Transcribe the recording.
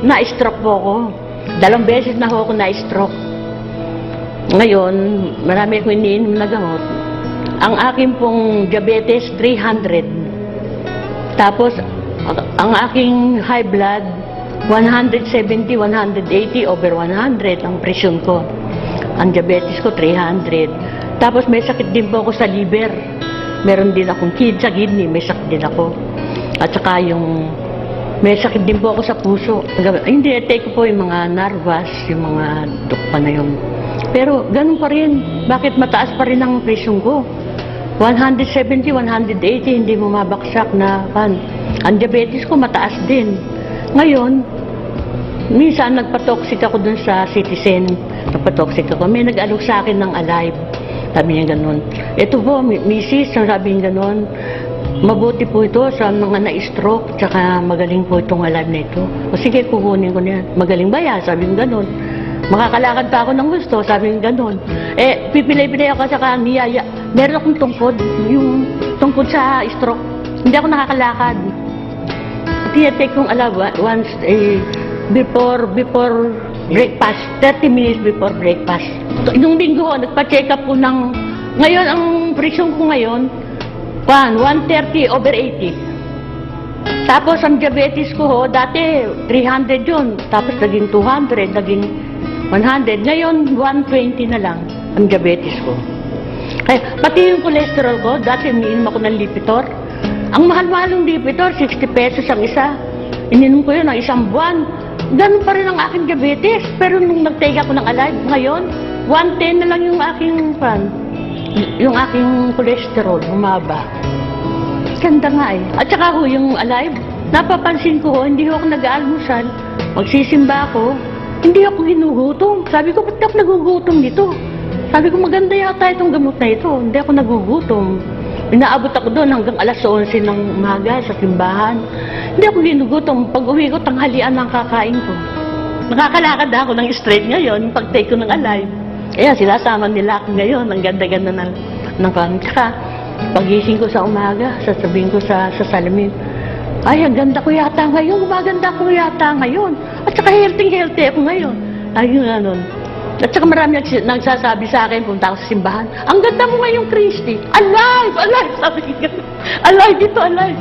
na-stroke po ako. 2 beses na ho ako na-stroke. Ngayon, marami akong iniinom na gamot. Ang aking pong diabetes, 300. Tapos, ang aking high blood, 170, 180, over 100 ang presyon ko. Ang diabetes ko, 300. Tapos may sakit din po ako sa liver. Meron din akong sa kidney, may sakit din ako. At saka may sakit din po ako sa puso. Hindi, take ko po yung mga nervous, yung mga dukpa na yun. Pero ganun pa rin. Bakit mataas pa rin ang presyon ko? 170, 180, hindi mo mabaksak na pan. Ang diabetes ko mataas din. Ngayon, minsan nagpa-toxic ako dun sa Citizen. Nagpa-toxic ako. May nag-alok sa akin ng Alive. Sabi niya ganun. Ito po, misis, sabi niya ganun. Mabuti po ito sa mga na-stroke, tsaka magaling po itong Alive na ito. O sige, kukunin ko niya. Magaling ba yan? Sabi niya ganun. Makakalakad pa ako ng gusto, sabi niya ganun. Pipilay-pilay ako sa kaniyaya. Meron akong tungkod, yung tungkod sa stroke. Hindi ako nakakalakad. Tinatake kong once before breakfast, 30 minutes before breakfast. Nung linggo, nagpa-check up ko ng, ngayon, ang presyon ko ngayon, 130 over 80. Tapos, ang diabetes ko ho, dati 300 yun. Tapos, naging 200, naging 100. Ngayon, 120 na lang ang diabetes ko. Pati yung cholesterol ko, dati iniinom ako ng Lipitor. Ang mahal-mahal ng Lipitor, 60 pesos ang isa. Ininom ko yun ng 1 buwan. Ganun pa rin ang aking diabetes. Pero nung nag-take ako ng Alive, ngayon, 110 na lang yung aking cholesterol, humaba. Ganda nga eh. At saka ho, yung Alive, napapansin ko ho, hindi ho ako nag-aalmusal. Magsisimba ako, hindi ako ginugutom. Sabi ko, ba't ako nagugutom dito? Sabi ko, maganda yata itong gamot na ito. Hindi ako nagugutom. Inaabot ako doon hanggang alas 11 ng umaga sa simbahan. Hindi ako ginugutom. Pag uwi ko, tanghalian ang kakain ko. Nakakalakad ako ng straight ngayon, pag-take ko ng Alive. Ayan, sinasama nila ako ngayon. Ang ganda-ganda ng kan. Tsaka, pagising ko sa umaga, sasabihin ko sa salamin, ay, ang ganda ko yata ngayon, gumaganda ko yata ngayon. At saka healthy ako ngayon. Ayun nga nun. At saka marami nagsasabi sa akin, punta ako sa simbahan, ang ganda mo ngayon, Christy. Alive! Alive! Sabi ko, alive dito, alive.